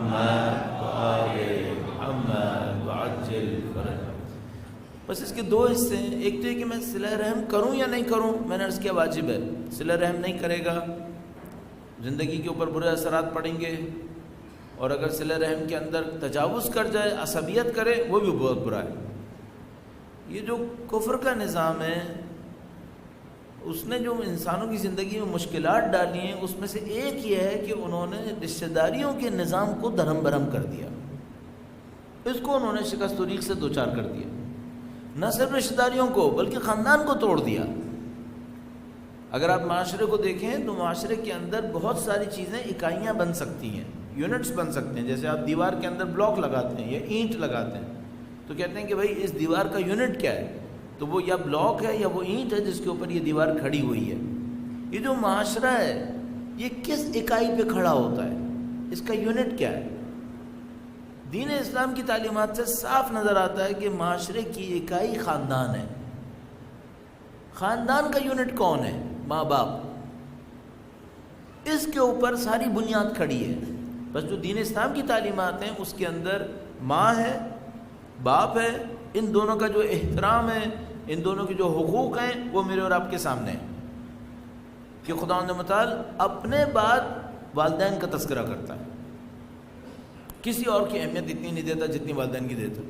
محمد وآل محمد وعجل فرجهم۔ بس اس کے دو حصے ہیں، ایک تو یہ کہ میں صلہ رحم کروں یا نہیں کروں، میں نے عرض کیا واجب ہے، صلہ رحم نہیں کرے گا زندگی کے اوپر برے اثرات پڑیں گے، اور اگر صلہ رحم کے اندر تجاوز کر جائے، عصبیت کرے، وہ بھی بہت برا ہے۔ یہ جو کفر کا نظام ہے، اس نے جو انسانوں کی زندگی میں مشکلات ڈالی ہیں، اس میں سے ایک یہ ہے کہ انہوں نے رشتہ داریوں کے نظام کو دھرم برہم کر دیا، اس کو انہوں نے شکست طریق سے دوچار کر دیا، نہ صرف رشتہ داریوں کو بلکہ خاندان کو توڑ دیا۔ اگر آپ معاشرے کو دیکھیں تو معاشرے کے اندر بہت ساری چیزیں اکائیاں بن سکتی ہیں، یونٹس بن سکتے ہیں، جیسے آپ دیوار کے اندر بلاک لگاتے ہیں یا اینٹ لگاتے ہیں تو کہتے ہیں کہ بھائی اس دیوار کا یونٹ کیا ہے، تو وہ یا بلاک ہے یا وہ اینٹ ہے جس کے اوپر یہ دیوار کھڑی ہوئی ہے۔ یہ جو معاشرہ ہے یہ کس اکائی پہ کھڑا ہوتا ہے، اس کا یونٹ کیا ہے؟ دین اسلام کی تعلیمات سے صاف نظر آتا ہے کہ معاشرے کی اکائی خاندان ہے۔ خاندان کا یونٹ کون ہے؟ ماں باپ، اس کے اوپر ساری بنیاد کھڑی ہے۔ بس جو دین اسلام کی تعلیمات ہیں اس کے اندر ماں ہے، باپ ہے، ان دونوں کا جو احترام ہے، ان دونوں کے جو حقوق ہیں وہ میرے اور آپ کے سامنے ہیں کہ خداوند متعال اپنے بعد والدین کا تذکرہ کرتا ہے، کسی اور کی اہمیت اتنی نہیں دیتا جتنی والدین کی دیتا۔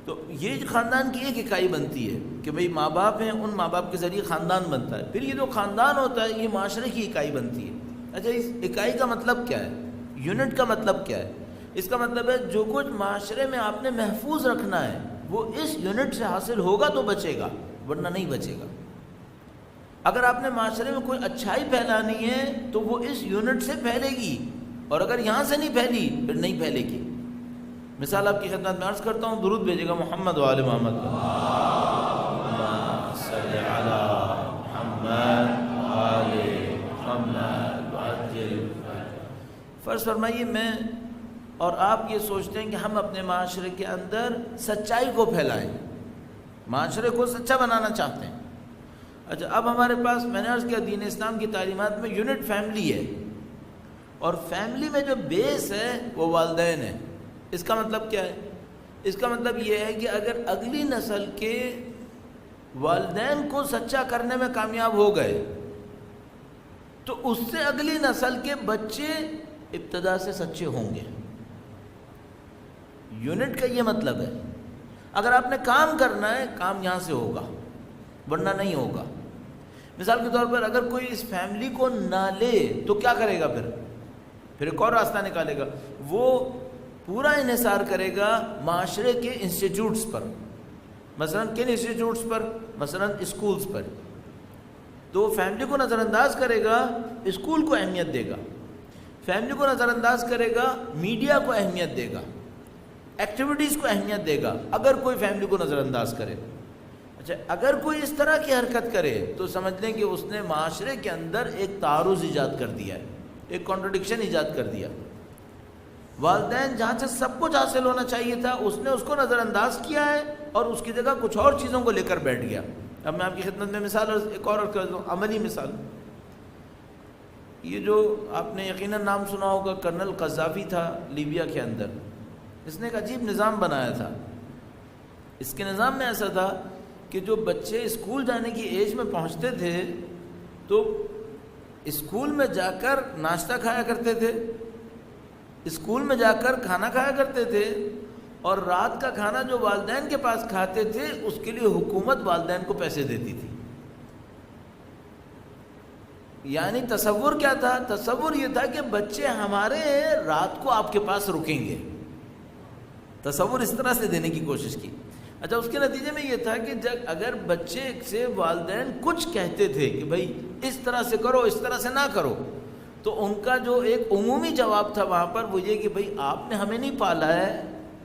تو یہ خاندان کی ایک اکائی بنتی ہے کہ بھئی ماں باپ ہیں، ان ماں باپ کے ذریعے خاندان بنتا ہے، پھر یہ جو خاندان ہوتا ہے یہ معاشرے کی اکائی بنتی ہے۔ اچھا، اس اکائی کا مطلب کیا ہے؟ یونٹ کا مطلب کیا ہے؟ اس کا مطلب ہے جو کچھ معاشرے میں آپ نے محفوظ رکھنا ہے وہ اس یونٹ سے حاصل ہوگا تو بچے گا، ورنہ نہیں بچے گا۔ اگر آپ نے معاشرے میں کوئی اچھائی پھیلانی ہے تو وہ اس یونٹ سے پھیلے گی، اور اگر یہاں سے نہیں پھیلی پھر نہیں پھیلے گی۔ مثال آپ کی خدمت میں عرض کرتا ہوں، درود بھیجے گا محمد وآل محمد، اللہم صلی علی محمد وآل محمد وعجل۔ فرض فرمائیے میں اور آپ یہ سوچتے ہیں کہ ہم اپنے معاشرے کے اندر سچائی کو پھیلائیں، معاشرے کو سچا بنانا چاہتے ہیں۔ اچھا، اب ہمارے پاس، میں نے عرض کیا، دین اسلام کی تعلیمات میں یونٹ فیملی ہے، اور فیملی میں جو بیس ہے وہ والدین ہے۔ اس کا مطلب کیا ہے؟ اس کا مطلب یہ ہے کہ اگر اگلی نسل کے والدین کو سچا کرنے میں کامیاب ہو گئے تو اس سے اگلی نسل کے بچے ابتدا سے سچے ہوں گے۔ یونٹ کا یہ مطلب ہے، اگر آپ نے کام کرنا ہے کام یہاں سے ہوگا ورنہ نہیں ہوگا۔ مثال کے طور پر اگر کوئی اس فیملی کو نہ لے تو کیا کرے گا؟ پھر ایک اور راستہ نکالے گا، وہ پورا انحصار کرے گا معاشرے کے انسٹیٹیوٹس پر، مثلا کن انسٹیٹیوٹس پر؟ مثلا اسکولز پر۔ تو وہ فیملی کو نظر انداز کرے گا، اسکول کو اہمیت دے گا، فیملی کو نظر انداز کرے گا، میڈیا کو اہمیت دے گا، ایکٹیویٹیز کو اہمیت دے گا، اگر کوئی فیملی کو نظر انداز کرے۔ اچھا، اگر کوئی اس طرح کی حرکت کرے تو سمجھ لیں کہ اس نے معاشرے کے اندر ایک تعارض ایجاد کر دیا ہے، ایک کانٹرڈکشن ایجاد کر دیا۔ والدین جہاں سے سب کچھ حاصل ہونا چاہیے تھا اس نے اس کو نظر انداز کیا ہے اور اس کی جگہ کچھ اور چیزوں کو لے کر بیٹھ گیا۔ اب میں آپ کی خدمت میں مثال اور ایک اور کر دوں، عملی مثال۔ یہ جو آپ نے یقیناً نام سنا ہوگا، کرنل قذافی تھا لیبیا کے اندر، اس نے ایک عجیب نظام بنایا تھا۔ اس کے نظام میں ایسا تھا کہ جو بچے اسکول جانے کی ایج میں پہنچتے تھے تو اسکول میں جا کر ناشتہ کھایا کرتے تھے، اسکول میں جا کر کھانا کھایا کرتے تھے، اور رات کا کھانا جو والدین کے پاس کھاتے تھے اس کے لیے حکومت والدین کو پیسے دیتی تھی۔ یعنی تصور کیا تھا؟ تصور یہ تھا کہ بچے ہمارے رات کو آپ کے پاس رکیں گے، تصور اس طرح سے دینے کی کوشش کی۔ اچھا، اس کے نتیجے میں یہ تھا کہ جب اگر بچے سے والدین کچھ کہتے تھے کہ بھائی اس طرح سے کرو، اس طرح سے نہ کرو، تو ان کا جو ایک عمومی جواب تھا وہاں پر وہ یہ کہ بھائی آپ نے ہمیں نہیں پالا ہے،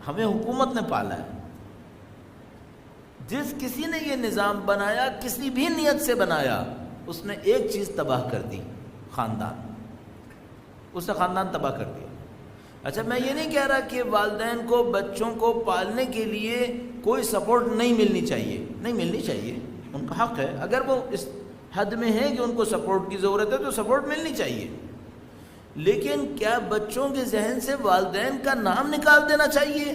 ہمیں حکومت نے پالا ہے۔ جس کسی نے یہ نظام بنایا، کسی بھی نیت سے بنایا، اس نے ایک چیز تباہ کر دی، خاندان۔ اس نے خاندان تباہ کر دیا۔ اچھا، میں یہ نہیں کہہ رہا کہ والدین کو بچوں کو پالنے کے لیے کوئی سپورٹ نہیں ملنی چاہیے، نہیں ملنی چاہیے، ان کا حق ہے۔ اگر وہ اس حد میں ہے کہ ان کو سپورٹ کی ضرورت ہے تو سپورٹ ملنی چاہیے، لیکن کیا بچوں کے ذہن سے والدین کا نام نکال دینا چاہیے؟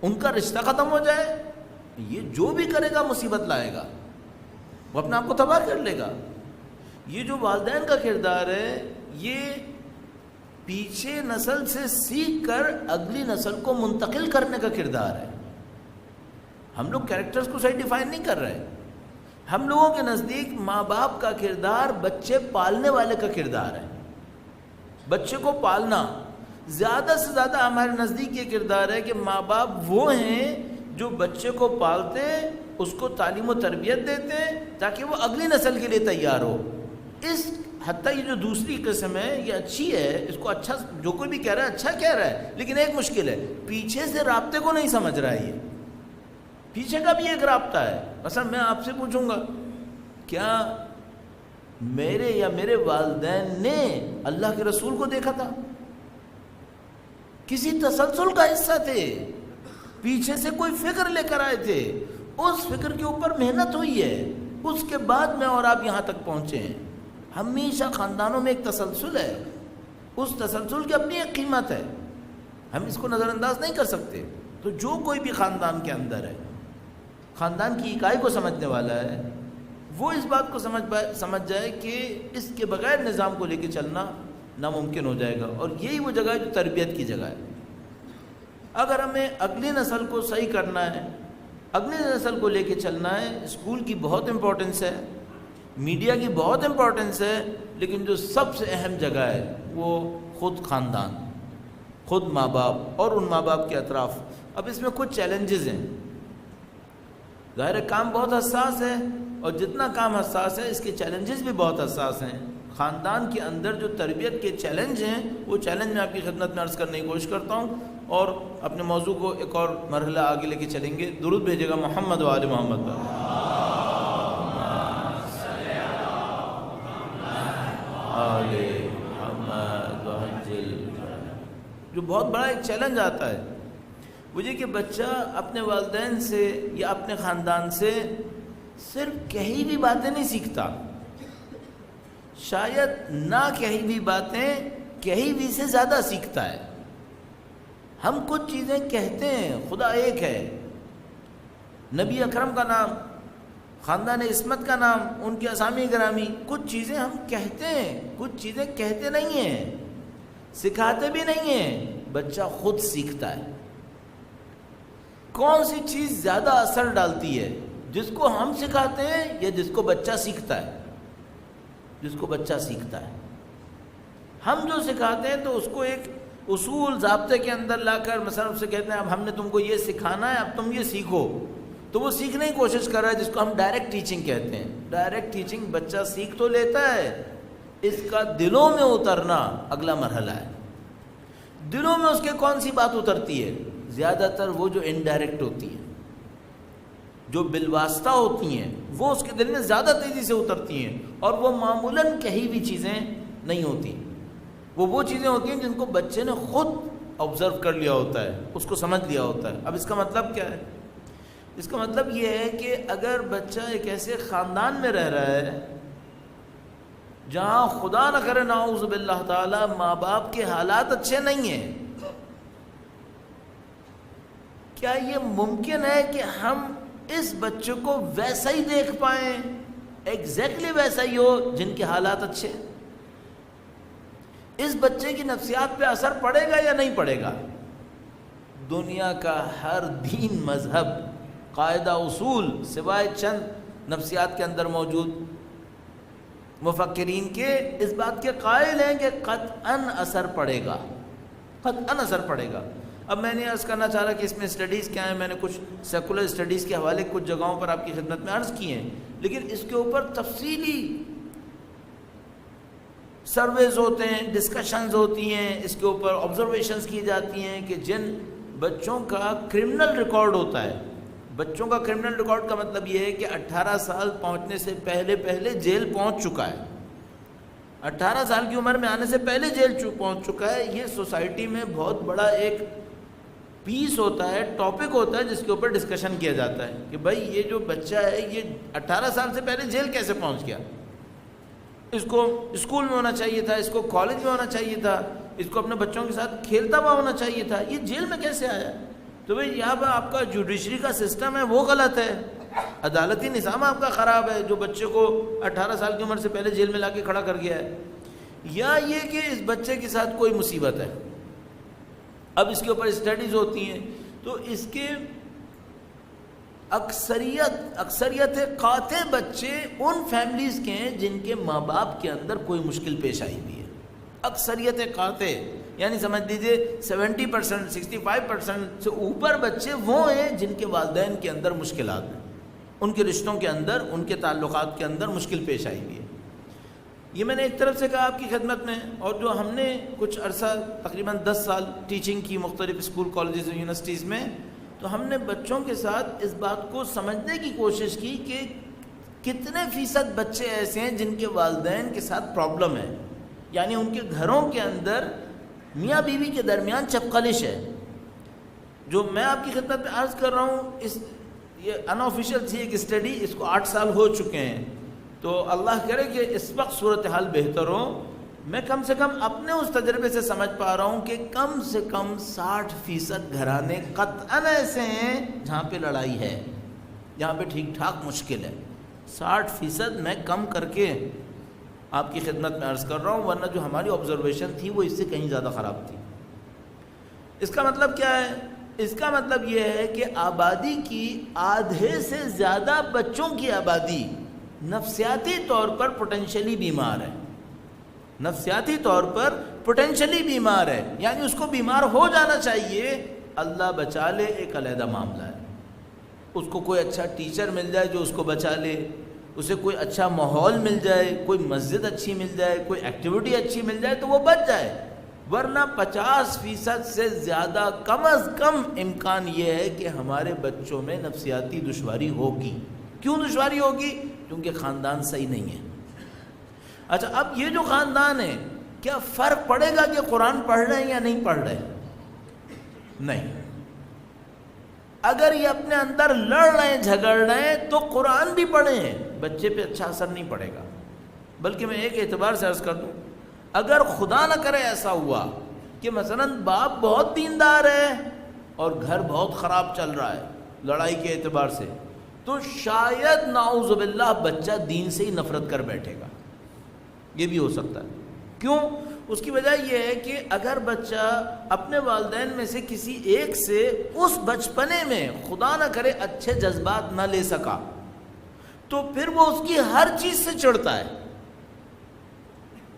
ان کا رشتہ ختم ہو جائے؟ یہ جو بھی کرے گا مصیبت لائے گا، وہ اپنے آپ کو تباہ کر لے گا۔ یہ جو والدین کا کردار ہے، یہ پیچھے نسل سے سیکھ کر اگلی نسل کو منتقل کرنے کا کردار ہے۔ ہم لوگ کیریکٹرز کو صحیح ڈیفائن نہیں کر رہے۔ ہم لوگوں کے نزدیک ماں باپ کا کردار بچے پالنے والے کا کردار ہے۔ بچے کو پالنا زیادہ سے زیادہ ہمارے نزدیک یہ کردار ہے کہ ماں باپ وہ ہیں جو بچے کو پالتے، اس کو تعلیم و تربیت دیتے تاکہ وہ اگلی نسل کے لیے تیار ہو۔ اس حتیٰ یہ جو دوسری قسم ہے یہ اچھی ہے، اس کو اچھا جو کوئی بھی کہہ رہا ہے اچھا کہہ رہا ہے، لیکن ایک مشکل ہے، پیچھے سے رابطے کو نہیں سمجھ رہا ہے۔ یہ پیچھے کا بھی ایک رابطہ ہے۔ مثلا میں آپ سے پوچھوں گا، کیا میرے یا میرے والدین نے اللہ کے رسول کو دیکھا تھا؟ کسی تسلسل کا حصہ تھے، پیچھے سے کوئی فکر لے کر آئے تھے، اس فکر کے اوپر محنت ہوئی ہے، اس کے بعد میں اور آپ یہاں تک پہنچے ہیں۔ ہمیشہ خاندانوں میں ایک تسلسل ہے، اس تسلسل کی اپنی ایک قیمت ہے، ہم اس کو نظر انداز نہیں کر سکتے۔ تو جو کوئی بھی خاندان کے اندر ہے، خاندان کی اکائی کو سمجھنے والا ہے، وہ اس بات کو سمجھ جائے کہ اس کے بغیر نظام کو لے کے چلنا ناممکن ہو جائے گا، اور یہی وہ جگہ ہے جو تربیت کی جگہ ہے۔ اگر ہمیں اگلی نسل کو صحیح کرنا ہے، اگلی نسل کو لے کے چلنا ہے، اسکول کی بہت امپورٹنس ہے، میڈیا کی بہت امپورٹنس ہے، لیکن جو سب سے اہم جگہ ہے وہ خود خاندان، خود ماں باپ اور ان ماں باپ کے اطراف۔ اب اس میں کچھ چیلنجز ہیں، ظاہر ہے کام بہت حساس ہے، اور جتنا کام حساس ہے اس کے چیلنجز بھی بہت حساس ہیں۔ خاندان کے اندر جو تربیت کے چیلنج ہیں، وہ چیلنج میں آپ کی خدمت میں عرض کرنے کی کوشش کرتا ہوں، اور اپنے موضوع کو ایک اور مرحلہ آگے لے کے چلیں گے۔ درود بھیجے گا محمد و آل محمد پر۔ جو بہت بڑا ایک چیلنج آتا ہے وہ یہ کہ بچہ اپنے والدین سے یا اپنے خاندان سے صرف کہی ہوئی باتیں نہیں سیکھتا، شاید نہ کہی ہوئی باتیں کہی ہوئی سے زیادہ سیکھتا ہے۔ ہم کچھ چیزیں کہتے ہیں، خدا ایک ہے، نبی اکرم کا نام، خاندان عصمت کا نام، ان کی اسامی گرامی، کچھ چیزیں ہم کہتے ہیں، کچھ چیزیں کہتے نہیں ہیں، سکھاتے بھی نہیں ہیں، بچہ خود سیکھتا ہے۔ کون سی چیز زیادہ اثر ڈالتی ہے، جس کو ہم سکھاتے ہیں یا جس کو بچہ سیکھتا ہے؟ جس کو بچہ سیکھتا ہے۔ ہم جو سکھاتے ہیں تو اس کو ایک اصول ضابطے کے اندر لا کر مثلا اس سے کہتے ہیں اب ہم نے تم کو یہ سکھانا ہے، اب تم یہ سیکھو، تو وہ سیکھنے کی کوشش کر رہا ہے، جس کو ہم ڈائریکٹ ٹیچنگ کہتے ہیں۔ ڈائریکٹ ٹیچنگ بچہ سیکھ تو لیتا ہے، اس کا دلوں میں اترنا اگلا مرحلہ ہے۔ دلوں میں اس کے کون سی بات اترتی ہے؟ زیادہ تر وہ جو انڈائریکٹ ہوتی ہیں، جو بالواسطہ ہوتی ہیں، وہ اس کے دل میں زیادہ تیزی سے اترتی ہیں، اور وہ معمولاً کہی ہوئی چیزیں نہیں ہوتی، وہ چیزیں ہوتی ہیں جن کو بچے نے خود آبزرو کر لیا ہوتا ہے، اس کو سمجھ لیا ہوتا ہے۔ اب اس کا مطلب کیا ہے؟ اس کا مطلب یہ ہے کہ اگر بچہ ایک ایسے خاندان میں رہ رہا ہے جہاں خدا نہ کرے نعوذ باللہ تعالی ماں باپ کے حالات اچھے نہیں ہیں، کیا یہ ممکن ہے کہ ہم اس بچے کو ویسا ہی دیکھ پائیں، ایگزیکٹلی ویسا ہی ہو جن کے حالات اچھے؟ اس بچے کی نفسیات پہ اثر پڑے گا یا نہیں پڑے گا؟ دنیا کا ہر دین، مذہب، قاعدہ، اصول سوائے چند نفسیات کے اندر موجود مفکرین کے اس بات کے قائل ہیں کہ قطعاً اثر پڑے گا، قطعاً اثر پڑے گا۔ اب میں نے عرض کرنا چاہ رہا کہ اس میں اسٹڈیز کیا ہیں، میں نے کچھ سیکولر اسٹڈیز کے حوالے کچھ جگہوں پر آپ کی خدمت میں عرض کی ہیں، لیکن اس کے اوپر تفصیلی سرویز ہوتے ہیں، ڈسکشنز ہوتی ہیں، اس کے اوپر آبزرویشنز کی جاتی ہیں کہ جن بچوں کا کرمنل ریکارڈ ہوتا ہے، بچوں کا کرمنل ریکارڈ کا مطلب یہ ہے کہ 18 سال پہنچنے سے پہلے جیل پہنچ چکا ہے، 18 سال کی عمر میں آنے سے پہلے جیل پہنچ چکا ہے۔ یہ سوسائٹی میں بہت بڑا ایک پیس ہوتا ہے، ٹاپک ہوتا ہے، جس کے اوپر ڈسکشن کیا جاتا ہے کہ بھائی یہ جو بچہ ہے یہ 18 سال سے پہلے جیل کیسے پہنچ گیا؟ اس کو اسکول میں ہونا چاہیے تھا، اس کو کالج میں ہونا چاہیے تھا، اس کو اپنے بچوں کے ساتھ کھیلتا ہوا ہونا چاہیے تھا، یہ جیل میں کیسے آیا؟ تو بھئی یہاں پر آپ کا جوڈیشری کا سسٹم ہے وہ غلط ہے، عدالتی نظام آپ کا خراب ہے جو بچے کو 18 سال کی عمر سے پہلے جیل میں لا کے کھڑا کر گیا ہے، یا یہ کہ اس بچے کے ساتھ کوئی مصیبت ہے۔ اب اس کے اوپر اسٹڈیز ہوتی ہیں تو اس کے اکثریت قاطع بچے ان فیملیز کے ہیں جن کے ماں باپ کے اندر کوئی مشکل پیش آئی ہوئی ہے، اکثریت قاطع، یعنی سمجھ لیجیے 70%، 65% سے اوپر بچے وہ ہیں جن کے والدین کے اندر مشکلات ہیں، ان کے رشتوں کے اندر، ان کے تعلقات کے اندر مشکل پیش آئی ہوئی ہے۔ یہ میں نے ایک طرف سے کہا آپ کی خدمت میں، اور جو ہم نے کچھ عرصہ تقریباً 10 سال ٹیچنگ کی مختلف اسکول، کالجز اور یونیورسٹیز میں، تو ہم نے بچوں کے ساتھ اس بات کو سمجھنے کی کوشش کی کہ کتنے فیصد بچے ایسے ہیں جن کے والدین کے ساتھ پرابلم ہے، یعنی ان کے گھروں کے اندر میاں بیوی کے درمیان چپقلش ہے۔ جو میں آپ کی خدمت میں عرض کر رہا ہوں، یہ ان آفیشیل تھی ایک اسٹڈی، اس کو 8 سال ہو چکے ہیں، تو اللہ کرے کہ اس وقت صورتحال بہتر ہو۔ میں کم سے کم اپنے اس تجربے سے سمجھ پا رہا ہوں کہ کم سے کم 60% گھرانے قطعاً ایسے ہیں جہاں پہ لڑائی ہے، جہاں پہ ٹھیک ٹھاک مشکل ہے۔ 60% میں کم کر کے آپ کی خدمت میں عرض کر رہا ہوں، ورنہ جو ہماری آبزرویشن تھی وہ اس سے کہیں زیادہ خراب تھی۔ اس کا مطلب کیا ہے؟ اس کا مطلب یہ ہے کہ آبادی کی آدھے سے زیادہ بچوں کی آبادی نفسیاتی طور پر پوٹینشلی بیمار ہے، نفسیاتی طور پر پوٹینشلی بیمار ہے، یعنی اس کو بیمار ہو جانا چاہیے، اللہ بچا لے ایک علیحدہ معاملہ ہے۔ اس کو کوئی اچھا ٹیچر مل جائے جو اس کو بچا لے، اسے کوئی اچھا ماحول مل جائے، کوئی مسجد اچھی مل جائے، کوئی ایکٹیویٹی اچھی مل جائے تو وہ بچ جائے، ورنہ 50% سے زیادہ کم از کم امکان یہ ہے کہ ہمارے بچوں میں نفسیاتی دشواری ہوگی۔ کیوں دشواری ہوگی؟ کیونکہ خاندان صحیح نہیں ہے۔ اچھا، اب یہ جو خاندان ہے، کیا فرق پڑے گا کہ قرآن پڑھ رہے ہیں یا نہیں پڑھ رہے؟ نہیں۔ اگر یہ اپنے اندر لڑ رہے ہیں، جھگڑ رہے ہیں، تو قرآن بھی پڑھیں، بچے پہ اچھا اثر نہیں پڑے گا۔ بلکہ میں ایک اعتبار سے عرض کر دوں، اگر خدا نہ کرے ایسا ہوا کہ مثلاً باپ بہت دیندار ہے اور گھر بہت خراب چل رہا ہے لڑائی کے اعتبار سے، تو شاید نعوذ باللہ بچہ دین سے ہی نفرت کر بیٹھے گا، یہ بھی ہو سکتا ہے۔ کیوں؟ اس کی وجہ یہ ہے کہ اگر بچہ اپنے والدین میں سے کسی ایک سے اس بچپنے میں خدا نہ کرے اچھے جذبات نہ لے سکا، تو پھر وہ اس کی ہر چیز سے چڑھتا ہے۔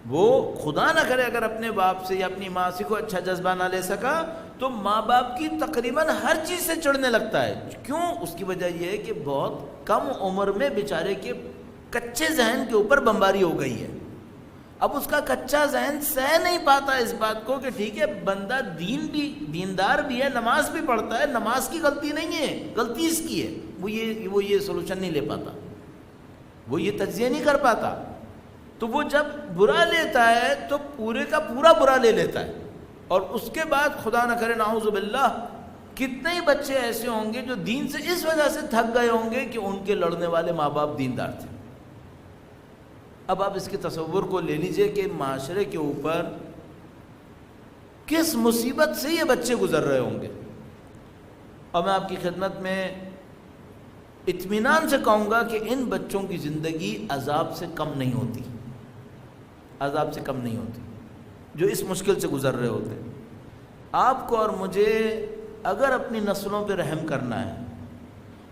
وہ خدا نہ کرے اگر اپنے باپ سے یا اپنی ماں سے کوئی اچھا جذبہ نہ لے سکا تو ماں باپ کی تقریباً ہر چیز سے چڑھنے لگتا ہے۔ کیوں؟ اس کی وجہ یہ ہے کہ بہت کم عمر میں بیچارے کے کچے ذہن کے اوپر بمباری ہو گئی ہے۔ اب اس کا کچا ذہن سہ نہیں پاتا اس بات کو کہ ٹھیک ہے بندہ دیندار بھی ہے، نماز بھی پڑھتا ہے، نماز کی غلطی نہیں ہے، غلطی اس کی ہے، وہ یہ سولوشن نہیں لے پاتا، وہ یہ تجزیہ نہیں کر پاتا۔ تو وہ جب برا لیتا ہے تو پورے کا پورا برا لے لیتا ہے، اور اس کے بعد خدا نہ کرے نعوذ باللہ کتنے ہی بچے ایسے ہوں گے جو دین سے اس وجہ سے تھک گئے ہوں گے کہ ان کے لڑنے والے ماں باپ دیندار تھے۔ اب آپ اس کے تصور کو لے لیجئے کہ معاشرے کے اوپر کس مصیبت سے یہ بچے گزر رہے ہوں گے۔ اور میں آپ کی خدمت میں اطمینان سے کہوں گا کہ ان بچوں کی زندگی عذاب سے کم نہیں ہوتی، عذاب سے کم نہیں ہوتی جو اس مشکل سے گزر رہے ہوتے۔ آپ کو اور مجھے اگر اپنی نسلوں پہ رحم کرنا ہے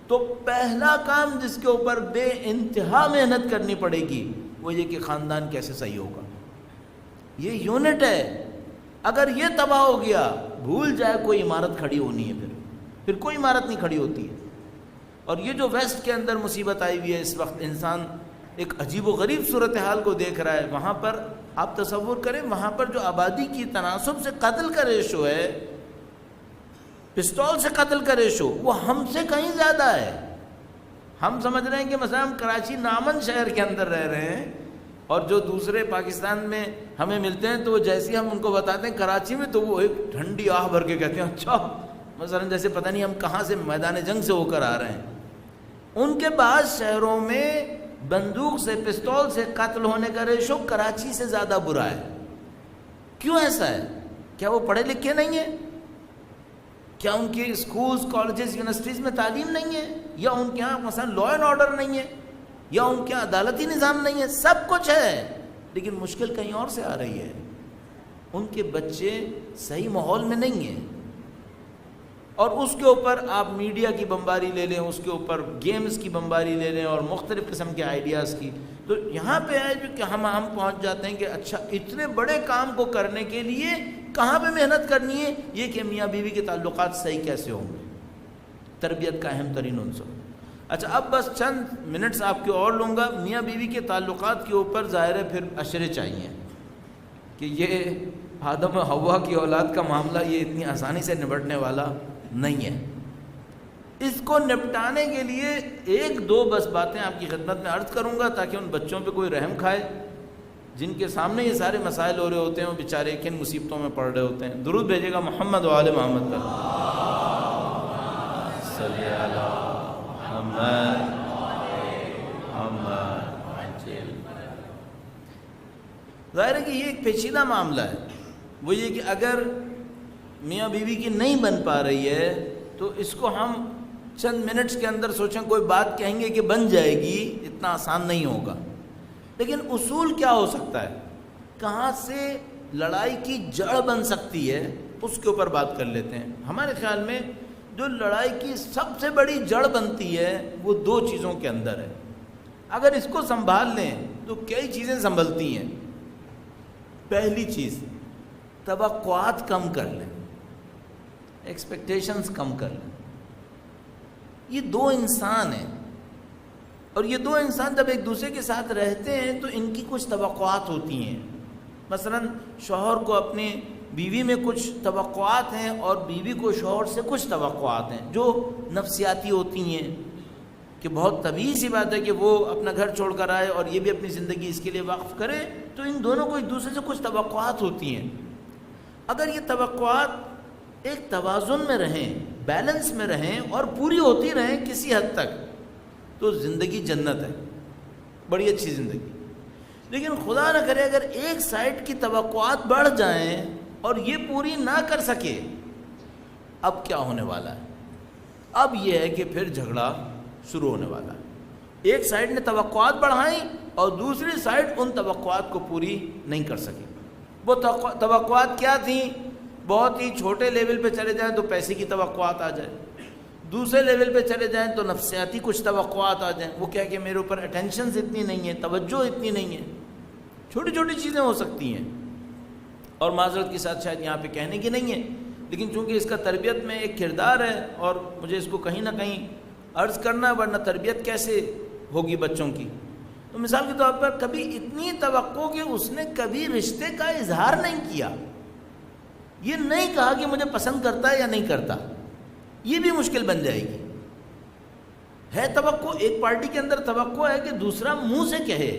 تو پہلا کام جس کے اوپر بے انتہا محنت کرنی پڑے گی وہ یہ کہ خاندان کیسے صحیح ہوگا۔ یہ یونٹ ہے، اگر یہ تباہ ہو گیا بھول جائے کوئی عمارت کھڑی ہونی ہے، پھر کوئی عمارت نہیں کھڑی ہوتی ہے۔ اور یہ جو ویسٹ کے اندر مصیبت آئی ہوئی ہے اس وقت، انسان ایک عجیب و غریب صورتحال کو دیکھ رہا ہے۔ وہاں پر آپ تصور کریں، وہاں پر جو آبادی کی تناسب سے قتل کا ریشو ہے، پستول سے قتل کا ریشو، وہ ہم سے کہیں زیادہ ہے۔ ہم سمجھ رہے ہیں کہ مثلا ہم کراچی نامن شہر کے اندر رہ رہے ہیں، اور جو دوسرے پاکستان میں ہمیں ملتے ہیں تو وہ جیسے ہم ان کو بتاتے ہیں کراچی میں، تو وہ ایک ٹھنڈی آہ بھر کے کہتے ہیں اچھا، مثلا جیسے پتہ نہیں ہم کہاں سے میدان جنگ سے ہو کر آ رہے ہیں۔ ان کے بعض شہروں میں بندوق سے پستول سے قتل ہونے کا ریشو کراچی سے زیادہ برا ہے. کیوں ایسا ہے؟ کیا وہ پڑھے لکھے نہیں ہیں؟ کیا ان کے اسکولز کالجز یونیورسٹیز میں تعلیم نہیں ہے؟ یا ان کے یہاں مثلا لا اینڈ آرڈر نہیں ہے؟ یا ان کے یہاں عدالتی نظام نہیں ہے؟ سب کچھ ہے، لیکن مشکل کہیں اور سے آ رہی ہے. ان کے بچے صحیح ماحول میں نہیں ہیں، اور اس کے اوپر آپ میڈیا کی بمباری لے لیں، اس کے اوپر گیمز کی بمباری لے لیں اور مختلف قسم کے آئیڈیاز کی. تو یہاں پہ ہے جو کہ ہم پہنچ جاتے ہیں کہ اچھا اتنے بڑے کام کو کرنے کے لیے کہاں پہ محنت کرنی ہے؟ یہ کہ میاں بیوی کے تعلقات صحیح کیسے ہوں گے، تربیت کا اہم ترین عنصر. اچھا اب بس چند منٹس آپ کے اور لوں گا. میاں بیوی کے تعلقات کے اوپر ظاہر ہے پھر اشرے چاہیے کہ یہ آدم و حوا کی اولاد کا معاملہ یہ اتنی آسانی سے نبٹنے والا نہیں ہے. اس کو نپٹانے کے لیے ایک دو بس باتیں آپ کی خدمت میں عرض کروں گا تاکہ ان بچوں پہ کوئی رحم کھائے جن کے سامنے یہ سارے مسائل ہو رہے ہوتے ہیں. وہ بیچارے کن مصیبتوں میں پڑ رہے ہوتے ہیں. درود بھیجے گا محمد و آل محمد پر. صلی اللہ محمد. ظاہر ہے کہ یہ ایک پیچیدہ معاملہ ہے. وہ یہ کہ اگر میاں بیوی کی نہیں بن پا رہی ہے تو اس کو ہم چند منٹس کے اندر سوچیں کوئی بات کہیں گے کہ بن جائے گی، اتنا آسان نہیں ہوگا. لیکن اصول کیا ہو سکتا ہے، کہاں سے لڑائی کی جڑ بن سکتی ہے، اس کے اوپر بات کر لیتے ہیں. ہمارے خیال میں جو لڑائی کی سب سے بڑی جڑ بنتی ہے وہ دو چیزوں کے اندر ہے. اگر اس کو سنبھال لیں تو کئی چیزیں سنبھلتی ہیں. پہلی چیز، توقعات کم کر لیں، ایکسپیکٹیشنز کم کر لیں. یہ دو انسان ہیں، اور یہ دو انسان جب ایک دوسرے کے ساتھ رہتے ہیں تو ان کی کچھ توقعات ہوتی ہیں. مثلا شوہر کو اپنی بیوی میں کچھ توقعات ہیں اور بیوی کو شوہر سے کچھ توقعات ہیں جو نفسیاتی ہوتی ہیں کہ بہت طبیعی سی بات ہے کہ وہ اپنا گھر چھوڑ کر آئے اور یہ بھی اپنی زندگی اس کے لیے وقف کرے. تو ان دونوں کو ایک دوسرے سے کچھ توقعات ہوتی ہیں. اگر یہ توقعات ایک توازن میں رہیں، بیلنس میں رہیں اور پوری ہوتی رہیں کسی حد تک، تو زندگی جنت ہے، بڑی اچھی زندگی. لیکن خدا نہ کرے اگر ایک سائڈ کی توقعات بڑھ جائیں اور یہ پوری نہ کر سکے، اب کیا ہونے والا ہے؟ اب یہ ہے کہ پھر جھگڑا شروع ہونے والا ہے. ایک سائڈ نے توقعات بڑھائیں اور دوسری سائڈ ان توقعات کو پوری نہیں کر سکی. وہ توقعات کیا تھیں؟ بہت ہی چھوٹے لیول پہ چلے جائیں تو پیسے کی توقعات آ جائیں، دوسرے لیول پہ چلے جائیں تو نفسیاتی کچھ توقعات آ جائیں. وہ کیا کہ میرے اوپر اٹینشنز اتنی نہیں ہیں، توجہ اتنی نہیں ہے. چھوٹی چھوٹی چیزیں ہو سکتی ہیں اور معذرت کے ساتھ شاید یہاں پہ کہنے کی نہیں ہے، لیکن چونکہ اس کا تربیت میں ایک کردار ہے اور مجھے اس کو کہیں نہ کہیں عرض کرنا، ورنہ تربیت کیسے ہوگی بچوں کی. تو مثال کے طور پر کبھی اتنی توقع کہ اس نے کبھی رشتے کا اظہار نہیں کیا، یہ نہیں کہا کہ مجھے پسند کرتا ہے یا نہیں کرتا، یہ بھی مشکل بن جائے گی. ہے توقع، ایک پارٹی کے اندر توقع ہے کہ دوسرا منہ سے کہے.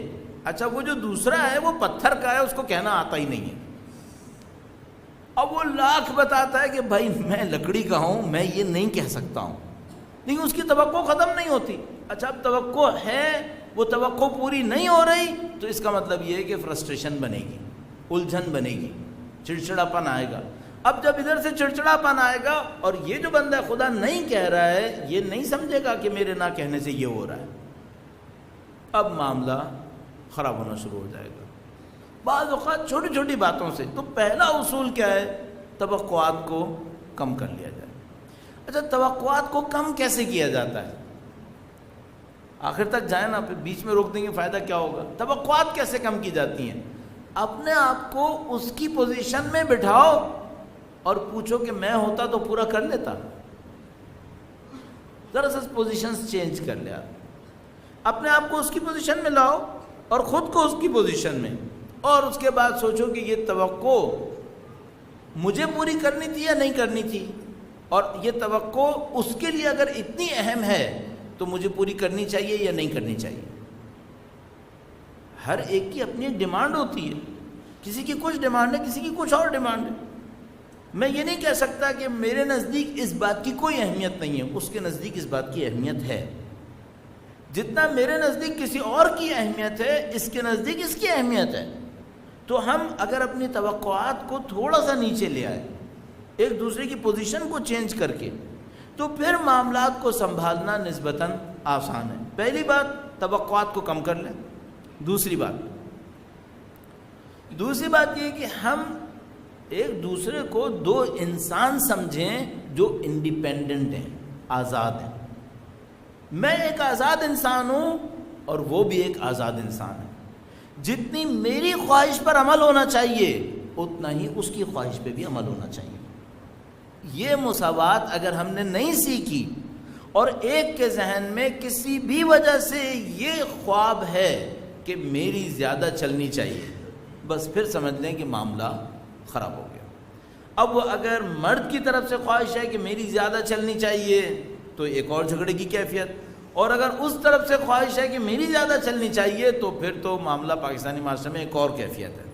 اچھا وہ جو دوسرا ہے وہ پتھر کا ہے، اس کو کہنا آتا ہی نہیں ہے. اب وہ لاکھ بتاتا ہے کہ بھائی میں لکڑی کا ہوں، میں یہ نہیں کہہ سکتا ہوں، لیکن اس کی توقع ختم نہیں ہوتی. اچھا اب توقع ہے، وہ توقع پوری نہیں ہو رہی، تو اس کا مطلب یہ ہے کہ فرسٹریشن بنے گی، الجھن بنے گی، چڑچڑاپن آئے گا. اب جب ادھر سے چڑچڑاپن آئے گا اور یہ جو بندہ خدا نہیں کہہ رہا ہے یہ نہیں سمجھے گا کہ میرے نہ کہنے سے یہ ہو رہا ہے، اب معاملہ خراب ہونا شروع ہو جائے گا. بعض اوقات چھوٹی چھوٹی باتوں سے. تو پہلا اصول کیا ہے؟ توقعات کو کم کر لیا جائے. اچھا توقعات کو کم کیسے کیا جاتا ہے؟ آخر تک جائیں نا، پھر بیچ میں روک دیں گے فائدہ کیا ہوگا. توقعات کیسے کم کی جاتی ہیں؟ اپنے آپ کو اس کی پوزیشن میں بٹھاؤ اور پوچھو کہ میں ہوتا تو پورا کر لیتا. ذرا سا پوزیشنز چینج کر لیا، اپنے آپ کو اس کی پوزیشن میں لاؤ اور خود کو اس کی پوزیشن میں، اور اس کے بعد سوچو کہ یہ توقع مجھے پوری کرنی تھی یا نہیں کرنی تھی، اور یہ توقع اس کے لیے اگر اتنی اہم ہے تو مجھے پوری کرنی چاہیے یا نہیں کرنی چاہیے. ہر ایک کی اپنی ایک ڈیمانڈ ہوتی ہے، کسی کی کچھ ڈیمانڈ ہے، کسی کی کچھ اور ڈیمانڈ ہے. میں یہ نہیں کہہ سکتا کہ میرے نزدیک اس بات کی کوئی اہمیت نہیں ہے، اس کے نزدیک اس بات کی اہمیت ہے. جتنا میرے نزدیک کسی اور کی اہمیت ہے اس کے نزدیک اس کی اہمیت ہے. تو ہم اگر اپنی توقعات کو تھوڑا سا نیچے لے آئے ایک دوسرے کی پوزیشن کو چینج کر کے, تو پھر معاملات کو سنبھالنا نسبتاً آسان ہے. پہلی بات, توقعات کو کم کر لیں. دوسری بات یہ کہ ہم ایک دوسرے کو دو انسان سمجھیں جو انڈیپینڈنٹ ہیں, آزاد ہیں. میں ایک آزاد انسان ہوں اور وہ بھی ایک آزاد انسان ہے. جتنی میری خواہش پر عمل ہونا چاہیے اتنا ہی اس کی خواہش پہ بھی عمل ہونا چاہیے. یہ مساوات اگر ہم نے نہیں سیکھی اور ایک کے ذہن میں کسی بھی وجہ سے یہ خواب ہے کہ میری زیادہ چلنی چاہیے, بس پھر سمجھ لیں کہ معاملہ خراب ہو گیا. اب اگر مرد کی طرف سے خواہش ہے کہ میری زیادہ چلنی چاہیے تو ایک اور جھگڑے کی کیفیت, اور اگر اس طرف سے خواہش ہے کہ میری زیادہ چلنی چاہیے تو پھر تو معاملہ پاکستانی معاشرے میں ایک اور کیفیت ہے,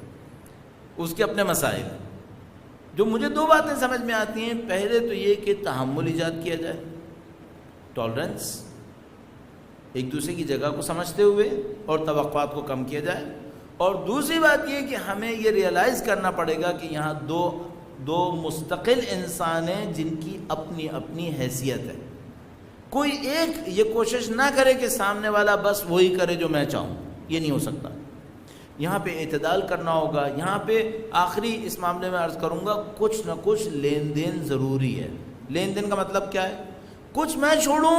اس کے اپنے مسائل. جو مجھے دو باتیں سمجھ میں آتی ہیں, پہلے تو یہ کہ تحمل ایجاد کیا جائے, ٹالرنس, ایک دوسرے کی جگہ کو سمجھتے ہوئے اور توقعات کو کم کیا جائے. اور دوسری بات یہ کہ ہمیں یہ ریئلائز کرنا پڑے گا کہ یہاں دو مستقل انسان ہیں جن کی اپنی اپنی حیثیت ہے. کوئی ایک یہ کوشش نہ کرے کہ سامنے والا بس وہی کرے جو میں چاہوں, یہ نہیں ہو سکتا. یہاں پہ اعتدال کرنا ہوگا. یہاں پہ آخری اس معاملے میں عرض کروں گا, کچھ نہ کچھ لین دین ضروری ہے. لین دین کا مطلب کیا ہے؟ کچھ میں چھوڑوں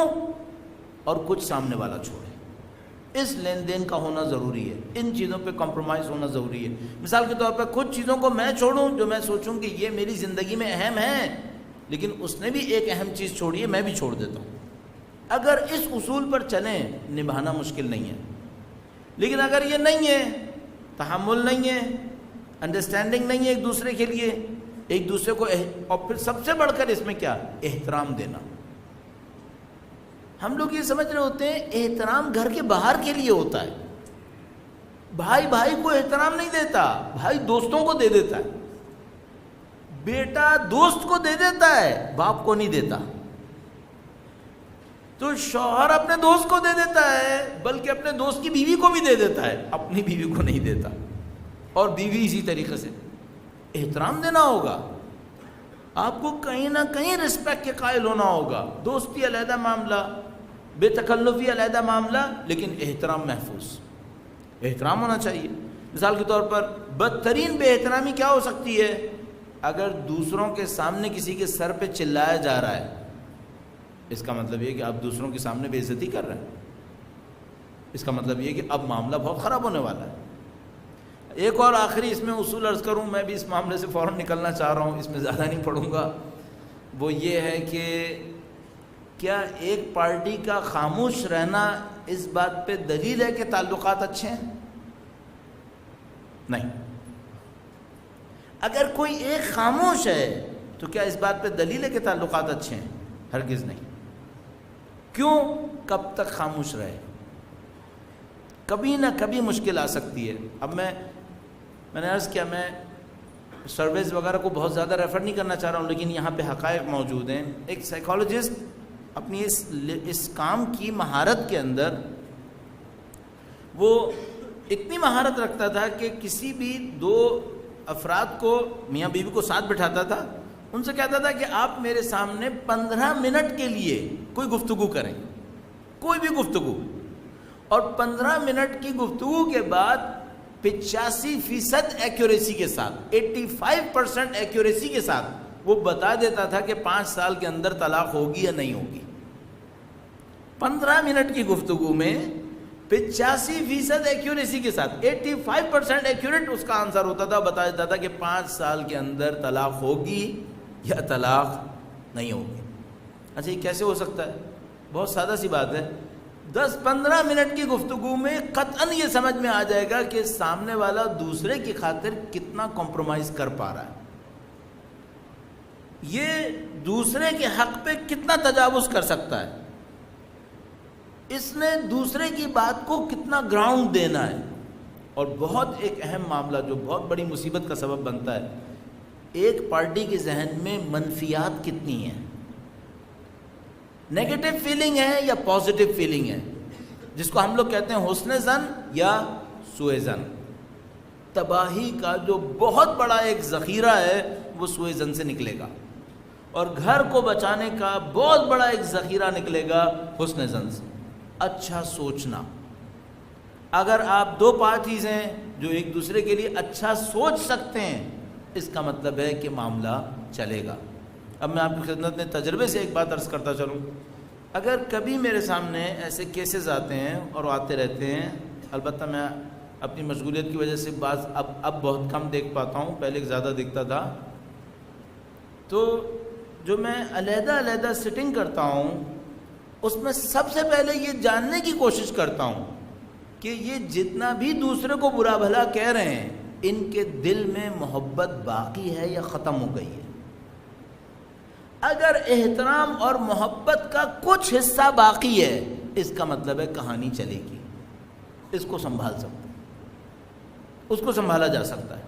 اور کچھ سامنے والا چھوڑے. اس لین دین کا ہونا ضروری ہے. ان چیزوں پہ کمپرومائز ہونا ضروری ہے. مثال کے طور پر کچھ چیزوں کو میں چھوڑوں جو میں سوچوں کہ یہ میری زندگی میں اہم ہے, لیکن اس نے بھی ایک اہم چیز چھوڑی ہے, میں بھی چھوڑ دیتا ہوں. اگر اس اصول پر چلیں نبھانا مشکل نہیں ہے. لیکن اگر یہ نہیں ہے, تحمل نہیں ہے, انڈرسٹینڈنگ نہیں ہے ایک دوسرے کے لیے, ایک دوسرے کو اور پھر سب سے بڑھ کر اس میں کیا, احترام دینا. ہم لوگ یہ سمجھ رہے ہوتے ہیں احترام گھر کے باہر کے لیے ہوتا ہے. بھائی بھائی کو احترام نہیں دیتا, بھائی دوستوں کو دے دیتا ہے. بیٹا دوست کو دے دیتا ہے, باپ کو نہیں دیتا. تو شوہر اپنے دوست کو دے دیتا ہے, بلکہ اپنے دوست کی بیوی کو بھی دے دیتا ہے, اپنی بیوی کو نہیں دیتا. اور بیوی اسی طریقے سے. احترام دینا ہوگا, آپ کو کہیں نہ کہیں رسپیکٹ کے قائل ہونا ہوگا. دوستی علیحدہ معاملہ, بے تکلفی علیحدہ معاملہ, لیکن احترام محفوظ, احترام ہونا چاہیے. مثال کے طور پر بدترین بے احترامی کیا ہو سکتی ہے؟ اگر دوسروں کے سامنے کسی کے سر پہ چلایا جا رہا ہے, اس کا مطلب یہ کہ آپ دوسروں کے سامنے بے عزتی کر رہے ہیں. اس کا مطلب یہ کہ اب معاملہ بہت خراب ہونے والا ہے. ایک اور آخری اس میں اصول عرض کروں, میں بھی اس معاملے سے فوراً نکلنا چاہ رہا ہوں, اس میں زیادہ نہیں پڑھوں گا. وہ یہ ہے کہ کیا ایک پارٹی کا خاموش رہنا اس بات پہ دلیل ہے کہ تعلقات اچھے ہیں؟ نہیں. اگر کوئی ایک خاموش ہے تو کیا اس بات پہ دلیل ہے کہ تعلقات اچھے ہیں؟ ہرگز نہیں. کیوں؟ کب تک خاموش رہے؟ کبھی نہ کبھی مشکل آ سکتی ہے. اب میں نے عرض کیا, میں سرویز وغیرہ کو بہت زیادہ ریفر نہیں کرنا چاہ رہا ہوں, لیکن یہاں پہ حقائق موجود ہیں. ایک سائیکالوجسٹ اپنی اس کام کی مہارت کے اندر وہ اتنی مہارت رکھتا تھا کہ کسی بھی دو افراد کو, میاں بیوی کو ساتھ بٹھاتا تھا, ان سے کہتا تھا کہ آپ میرے سامنے 15 منٹ کے لیے کوئی گفتگو کریں, کوئی بھی گفتگو, اور 15 منٹ کی گفتگو کے بعد 85% ایکوریسی کے ساتھ, 85% ایکوریسی کے ساتھ وہ بتا دیتا تھا کہ 5 سال کے اندر طلاق ہوگی یا نہیں ہوگی. 15 منٹ کی گفتگو میں 85% ایکوریسی کے ساتھ 85% ایکوریٹ اس کا آنسر ہوتا تھا, بتا دیتا تھا کہ 5 سال کے اندر طلاق ہوگی یا طلاق نہیں ہوگی. اچھا یہ کیسے ہو سکتا ہے؟ بہت سادہ سی بات ہے. 10-15 منٹ کی گفتگو میں قطعاً یہ سمجھ میں آ جائے گا کہ سامنے والا دوسرے کی خاطر کتنا کمپرومائز کر پا رہا ہے, یہ دوسرے کے حق پہ کتنا تجاوز کر سکتا ہے, اس نے دوسرے کی بات کو کتنا گراؤنڈ دینا ہے. اور بہت ایک اہم معاملہ جو بہت بڑی مصیبت کا سبب بنتا ہے, ایک پارٹی کے ذہن میں منفیات کتنی ہیں, نیگیٹو فیلنگ ہے یا پازیٹو فیلنگ ہے. جس کو ہم لوگ کہتے ہیں حسن ظن یا سوء ظن. تباہی کا جو بہت بڑا ایک ذخیرہ ہے وہ سوء ظن سے نکلے گا, اور گھر کو بچانے کا بہت بڑا ایک ذخیرہ نکلے گا حسن ظن سے. اچھا سوچنا. اگر آپ دو پارٹیز ہیں جو ایک دوسرے کے لیے اچھا سوچ سکتے ہیں, اس کا مطلب ہے کہ معاملہ چلے گا. اب میں آپ کی خدمت میں تجربے سے ایک بات عرض کرتا چلوں. اگر کبھی میرے سامنے ایسے کیسز آتے ہیں اور آتے رہتے ہیں, البتہ میں اپنی مشغولیت کی وجہ سے بعض اب بہت کم دیکھ پاتا ہوں, پہلے زیادہ دیکھتا تھا, تو جو میں علیحدہ سٹنگ کرتا ہوں اس میں سب سے پہلے یہ جاننے کی کوشش کرتا ہوں کہ یہ جتنا بھی دوسرے کو برا بھلا کہہ رہے ہیں, ان کے دل میں محبت باقی ہے یا ختم ہو گئی ہے. اگر احترام اور محبت کا کچھ حصہ باقی ہے, اس کا مطلب ہے کہانی چلے گی. اس کو سنبھال سکتا ہے, اس کو سنبھالا جا سکتا ہے.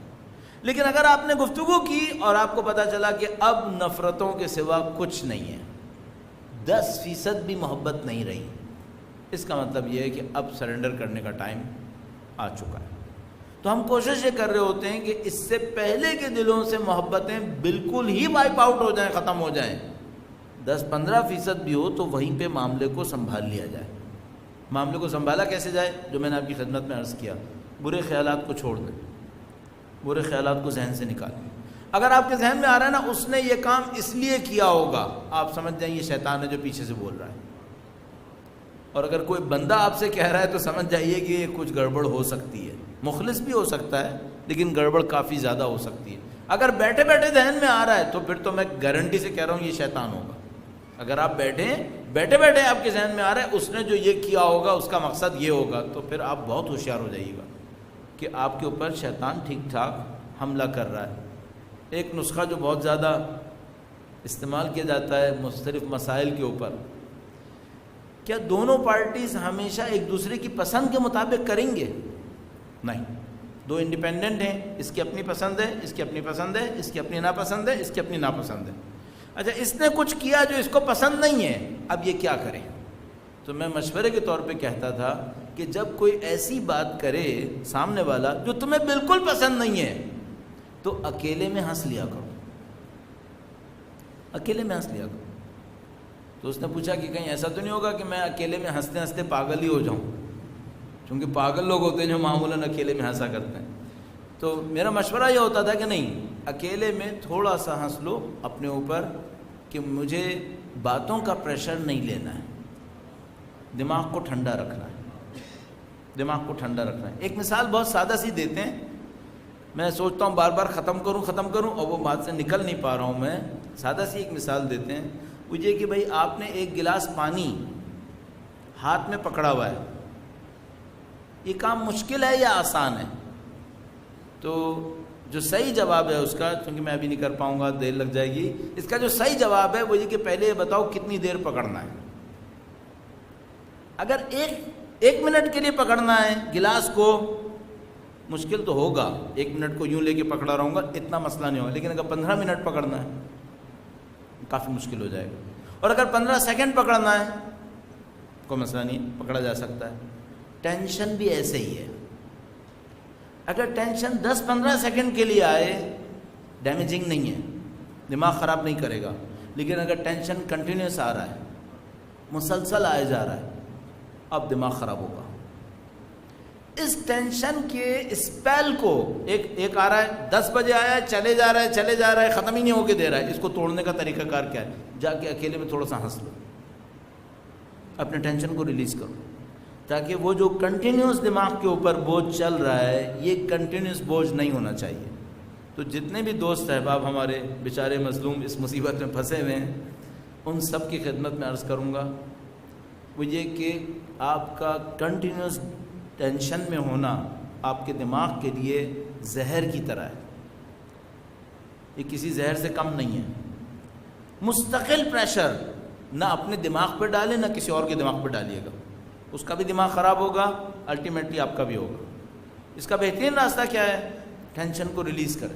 لیکن اگر آپ نے گفتگو کی اور آپ کو پتہ چلا کہ اب نفرتوں کے سوا کچھ نہیں ہے, 10% بھی محبت نہیں رہی, اس کا مطلب یہ ہے کہ اب سرنڈر کرنے کا ٹائم آ چکا ہے. تو ہم کوشش یہ کر رہے ہوتے ہیں کہ اس سے پہلے کے دلوں سے محبتیں بالکل ہی وائپ آؤٹ ہو جائیں, ختم ہو جائیں. 10-15% بھی ہو تو وہیں پہ معاملے کو سنبھال لیا جائے. معاملے کو سنبھالا کیسے جائے؟ جو میں نے آپ کی خدمت میں عرض کیا, برے خیالات کو چھوڑ دیں, برے خیالات کو ذہن سے نکالیں. اگر آپ کے ذہن میں آ رہا ہے نا اس نے یہ کام اس لیے کیا ہوگا, آپ سمجھ جائیں یہ شیطان ہے جو پیچھے سے بول رہا ہے. اور اگر کوئی بندہ آپ سے کہہ رہا ہے تو سمجھ جائیے کہ یہ کچھ گڑبڑ ہو سکتی ہے. مخلص بھی ہو سکتا ہے لیکن گڑبڑ کافی زیادہ ہو سکتی ہے. اگر بیٹھے بیٹھے ذہن میں آ رہا ہے تو پھر تو میں گارنٹی سے کہہ رہا ہوں یہ شیطان ہوگا. اگر آپ بیٹھے بیٹھے آپ کے ذہن میں آ رہا ہے اس نے جو یہ کیا ہوگا اس کا مقصد یہ ہوگا, تو پھر آپ بہت ہوشیار ہو جائیے گا کہ آپ کے اوپر شیطان ٹھیک ٹھاک حملہ کر رہا ہے. ایک نسخہ جو بہت زیادہ استعمال کیا جاتا ہے مختلف مسائل کے اوپر, کیا دونوں پارٹیز ہمیشہ ایک دوسرے کی پسند کے مطابق کریں گے؟ نہیں. دو انڈیپینڈنٹ ہیں, اس کی اپنی پسند ہے, اس کی اپنی پسند ہے, اس کی اپنی ناپسند ہے, اس کی اپنی ناپسند ہے. اچھا اس نے کچھ کیا جو اس کو پسند نہیں ہے, اب یہ کیا کرے؟ تو میں مشورے کے طور پہ کہتا تھا کہ جب کوئی ایسی بات کرے سامنے والا جو تمہیں بالکل پسند نہیں ہے, تو اکیلے میں ہنس لیا کرو, اکیلے میں ہنس لیا کرو. تو اس نے پوچھا کہ کہیں ایسا تو نہیں ہوگا کہ میں اکیلے میں ہنستے ہنستے پاگل ہی ہو جاؤں, کیونکہ پاگل لوگ ہوتے ہیں جو معمولاً اکیلے میں ہنسا کرتے ہیں. تو میرا مشورہ یہ ہوتا تھا کہ نہیں, اکیلے میں تھوڑا سا ہنس لو اپنے اوپر کہ مجھے باتوں کا پریشر نہیں لینا ہے, دماغ کو ٹھنڈا رکھنا ہے, دماغ کو ٹھنڈا رکھنا ہے. ایک مثال بہت سادہ سی دیتے ہیں, میں سوچتا ہوں بار بار ختم کروں اور وہ بات سے نکل نہیں پا رہا ہوں میں. سادہ سی ایک مثال دیتے ہیں, وہ یہ کہ بھائی آپ نے ایک گلاس پانی ہاتھ میں پکڑا ہوا ہے, یہ کام مشکل ہے یا آسان ہے؟ تو جو صحیح جواب ہے اس کا, چونکہ میں ابھی نہیں کر پاؤں گا, دیر لگ جائے گی, اس کا جو صحیح جواب ہے وہ یہ کہ پہلے یہ بتاؤ کتنی دیر پکڑنا ہے. اگر ایک منٹ کے لیے پکڑنا ہے گلاس کو, مشکل تو ہوگا, 1 منٹ کو یوں لے کے پکڑا رہوں گا اتنا مسئلہ نہیں ہوگا. لیکن اگر 15 منٹ پکڑنا ہے کافی مشکل ہو جائے گا. اور اگر 15 سیکنڈ پکڑنا ہے کوئی مسئلہ نہیں, پکڑا جا سکتا ہے. ٹینشن بھی ایسے ہی ہے. اگر ٹینشن 10-15 سیکنڈ کے لیے آئے ڈیمیجنگ نہیں ہے, دماغ خراب نہیں کرے گا. لیکن اگر ٹینشن کنٹینیوس آ رہا ہے, مسلسل آئے جا رہا ہے, اب دماغ خراب ہوگا. اس ٹینشن کے اسپیل کو ایک آ رہا ہے, 10 بجے آیا ہے, چلے جا رہا ہے, ختم ہی نہیں ہو کے دے رہا ہے, اس کو توڑنے کا طریقہ کار کیا ہے؟ جا کے اکیلے میں تھوڑا سا ہنس لو, اپنے ٹینشن کو ریلیز کرو, تاکہ وہ جو کنٹینیوس دماغ کے اوپر بوجھ چل رہا ہے یہ کنٹینیوس بوجھ نہیں ہونا چاہیے. تو جتنے بھی دوست احباب ہمارے بیچارے مظلوم اس مصیبت میں پھنسے ہوئے ہیں, ان سب کی خدمت میں عرض کروں گا وہ یہ کہ آپ کا کنٹینیوس ٹینشن میں ہونا آپ کے دماغ کے لیے زہر کی طرح ہے. یہ کسی زہر سے کم نہیں ہے. مستقل پریشر نہ اپنے دماغ پہ ڈالیں نہ کسی اور کے دماغ پہ ڈالیے گا, اس کا بھی دماغ خراب ہوگا, الٹیمیٹلی آپ کا بھی ہوگا. اس کا بہترین راستہ کیا ہے؟ ٹینشن کو ریلیز کریں,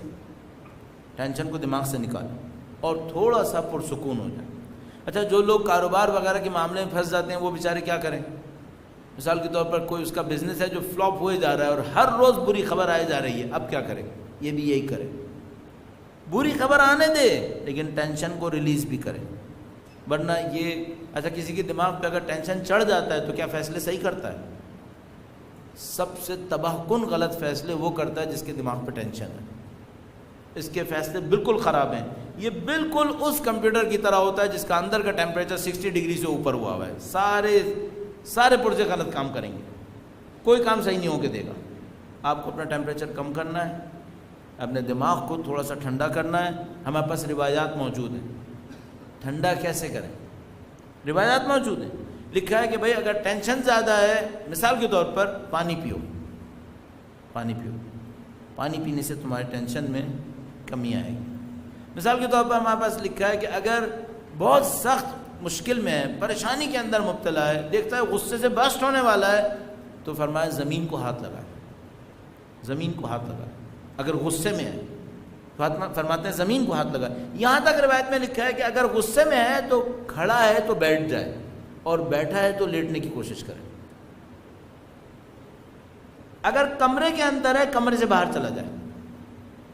ٹینشن کو دماغ سے نکالیں اور تھوڑا سا پرسکون ہو جائیں. اچھا جو لوگ کاروبار وغیرہ کے معاملے میں پھنس جاتے ہیں وہ بیچارے کیا کریں؟ مثال کے طور پر کوئی اس کا بزنس ہے جو فلاپ ہوئے جا رہا ہے اور ہر روز بری خبر آئے جا رہی ہے، اب کیا کرے؟ یہ بھی یہی کرے، بری خبر آنے دے لیکن ٹینشن کو ریلیز بھی کرے، ورنہ یہ اچھا کسی کے دماغ پہ اگر ٹینشن چڑھ جاتا ہے تو کیا فیصلے صحیح کرتا ہے؟ سب سے تباہ کن غلط فیصلے وہ کرتا ہے جس کے دماغ پہ ٹینشن ہے، اس کے فیصلے بالکل خراب ہیں۔ یہ بالکل اس کمپیوٹر کی طرح ہوتا ہے جس کا اندر کا ٹیمپریچر 60 ڈگری سے اوپر ہوا ہوا ہے، سارے پرزے غلط کام کریں گے، کوئی کام صحیح نہیں ہو کے دے گا۔ آپ کو اپنا ٹیمپریچر کم کرنا ہے، اپنے دماغ کو تھوڑا سا ٹھنڈا کرنا ہے۔ ہمارے پاس روایات موجود ہیں، ٹھنڈا کیسے کریں، روایات موجود ہیں۔ لکھا ہے کہ بھائی اگر ٹینشن زیادہ ہے، مثال کے طور پر پانی پیو، پانی پینے سے تمہاری ٹینشن میں کمی آئے گی۔ مثال کے طور پر ہمارے پاس لکھا ہے کہ اگر بہت سخت مشکل میں ہے، پریشانی کے اندر مبتلا ہے، دیکھتا ہے غصے سے برسٹ ہونے والا ہے، تو فرمایا زمین کو ہاتھ لگائے، زمین کو ہاتھ لگائے۔ اگر غصے میں ہے فرماتے ہیں زمین کو ہاتھ لگائے۔ یہاں تک روایت میں لکھا ہے کہ اگر غصے میں ہے تو کھڑا ہے تو بیٹھ جائے، اور بیٹھا ہے تو لیٹنے کی کوشش کرے۔ اگر کمرے کے اندر ہے کمرے سے باہر چلا جائے،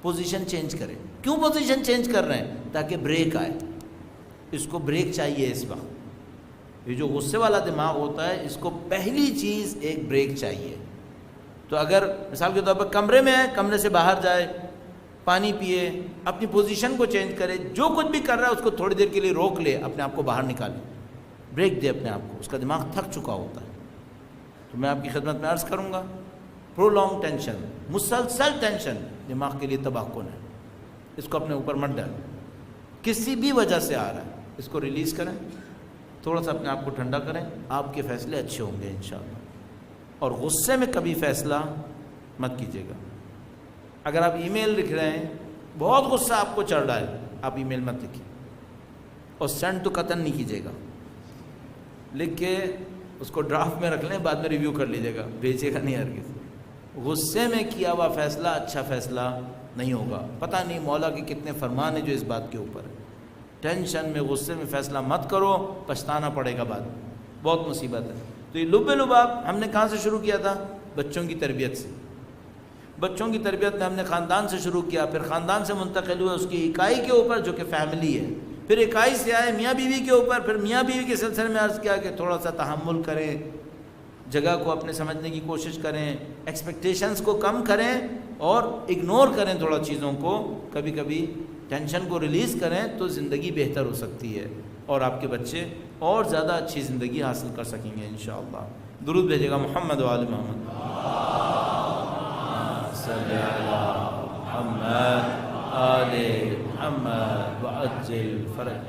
پوزیشن چینج کرے۔ کیوں پوزیشن چینج کر رہے ہیں؟ تاکہ بریک آئے، اس کو بریک چاہیے اس وقت۔ یہ جو غصے والا دماغ ہوتا ہے اس کو پہلی چیز ایک بریک چاہیے۔ تو اگر مثال کے طور پر کمرے میں ہے، کمرے سے باہر جائے، پانی پیے، اپنی پوزیشن کو چینج کرے، جو کچھ بھی کر رہا ہے اس کو تھوڑی دیر کے لیے روک لے، اپنے آپ کو باہر نکالے، بریک دے اپنے آپ کو۔ اس کا دماغ تھک چکا ہوتا ہے۔ تو میں آپ کی خدمت میں عرض کروں گا، پرولونگ ٹینشن، مسلسل ٹینشن دماغ کے لیے تباہ کن ہے، اس کو اپنے اوپر مت ڈالیں۔ کسی بھی وجہ سے آ رہا ہے اس کو ریلیز کریں، تھوڑا سا اپنے آپ کو ٹھنڈا کریں، آپ کے فیصلے اچھے ہوں گے انشاءاللہ۔ اور غصے میں کبھی فیصلہ مت کیجیے گا۔ اگر آپ ای میل لکھ رہے ہیں، بہت غصہ آپ کو چڑھ رہا ہے، آپ ای میل مت لکھیے، اور سینڈ تو قطعاً نہیں کیجیے گا۔ لکھ کے اس کو ڈرافٹ میں رکھ لیں، بعد میں ریویو کر لیجیے گا، بھیجیے گا نہیں ہرگز۔ غصے میں کیا ہوا فیصلہ اچھا فیصلہ نہیں ہوگا۔ پتہ نہیں مولا کے کتنے فرمان ہیں جو اس بات کے اوپر ہے۔ ٹینشن میں غصے میں فیصلہ مت کرو، پچھتانا پڑے گا بعد میں، بہت مصیبت ہے۔ تو یہ لب لباب ہم نے کہاں سے شروع کیا تھا؟ بچوں کی تربیت سے۔ بچوں کی تربیت میں ہم نے خاندان سے شروع کیا، پھر خاندان سے منتقل ہوئے اس کی اکائی کے اوپر جو کہ فیملی ہے، پھر اکائی سے آئے میاں بیوی کے اوپر، پھر میاں بیوی کے سلسلے میں عرض کیا کہ تھوڑا سا تحمل کریں، جگہ کو اپنے سمجھنے کی کوشش کریں، ایکسپیکٹیشنز کو کم کریں اور اگنور کریں تھوڑا چیزوں کو، کبھی کبھی ٹینشن کو ریلیز کریں تو زندگی بہتر ہو سکتی ہے اور آپ کے بچے اور زیادہ اچھی زندگی حاصل کر سکیں گے انشاءاللہ۔ درود بھیجے گا محمد و آل محمد۔ صلی علی محمد آل محمد وعجل فرج